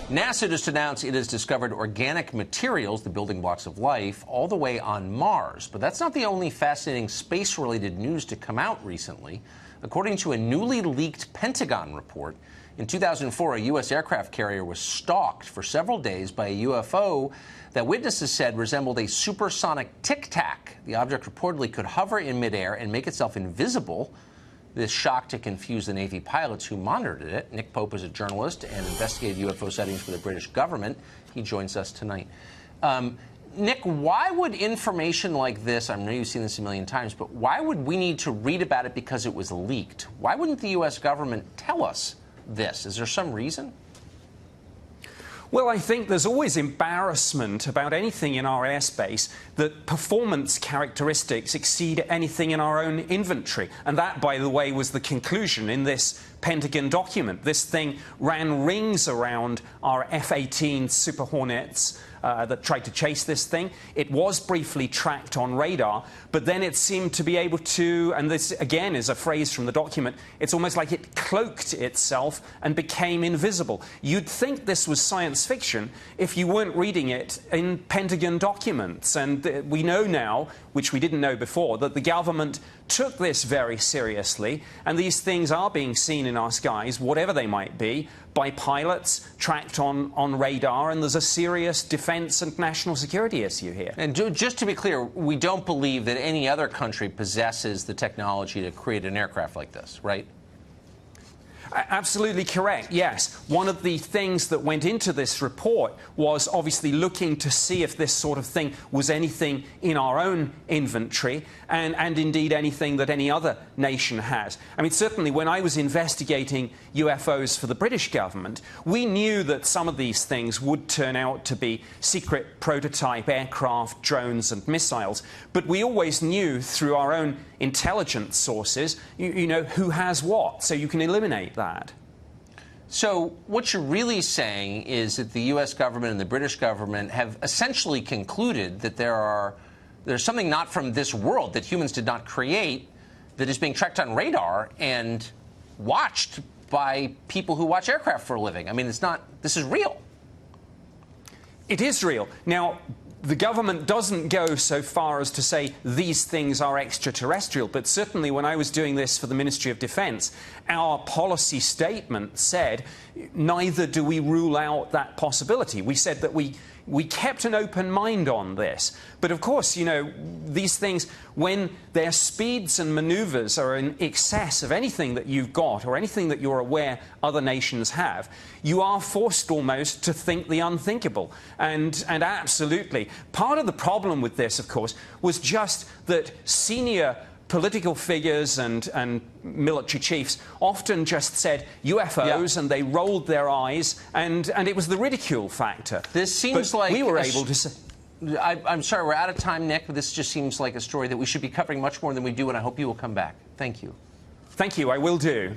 NASA just announced it has discovered organic materials, the building blocks of life, all the way on Mars. But that's not the only fascinating space-related news to come out recently. According to a newly leaked Pentagon report, in 2004, a U.S. aircraft carrier was stalked for several days by a UFO that witnesses said resembled a supersonic tic-tac. The object reportedly could hover in midair and make itself invisible. This shocked to confuse the Navy pilots who monitored it. Nick Pope is a journalist and investigated UFO sightings for the British government. He joins us tonight. Nick, why would information like this, I know you've seen this a million times, but why would we need to read about it because it was leaked? Why wouldn't the U.S. government tell us this? Is there some reason? Well, I think there's always embarrassment about anything in our airspace that performance characteristics exceed anything in our own inventory. And that, by the way, was the conclusion in this Pentagon document. This thing ran rings around our F-18 Super Hornets that tried to chase this thing. It was briefly tracked on radar, but then it seemed to be able to, and this again is a phrase from the document, it's almost like it cloaked itself and became invisible. You'd think this was science fiction if you weren't reading it in Pentagon documents. And we know now, which we didn't know before, that the government took this very seriously, and these things are being seen in our skies, whatever they might be, by pilots tracked on radar, and there's a serious defense and national security issue here. And just to be clear, we don't believe that any other country possesses the technology to create an aircraft like this, right? Absolutely correct, yes. One of the things that went into this report was obviously looking to see if this sort of thing was anything in our own inventory and indeed anything that any other nation has. I mean, certainly when I was investigating UFOs for the British government, we knew that some of these things would turn out to be secret prototype aircraft, drones and missiles, but we always knew through our own intelligence sources, you know, who has what, so you can eliminate that. So what you're really saying is that the U.S. government and the British government have essentially concluded that there's something not from this world that humans did not create that is being tracked on radar and watched by people who watch aircraft for a living. I mean, this is real. It is real. Now, the government doesn't go so far as to say these things are extraterrestrial, but certainly when I was doing this for the Ministry of Defence, our policy statement said neither do we rule out that possibility. We said that we kept an open mind on this. But of course, you know, these things, when their speeds and manoeuvres are in excess of anything that you've got or anything that you're aware other nations have, you are forced almost to think the unthinkable. And absolutely. Part of the problem with this, of course, was just that senior political figures and military chiefs often just said UFOs, and they rolled their eyes, and it was the ridicule factor. This seems like we were able to say. I'm sorry, we're out of time, Nick, but this just seems like a story that we should be covering much more than we do, and I hope you will come back. Thank you. Thank you, I will do.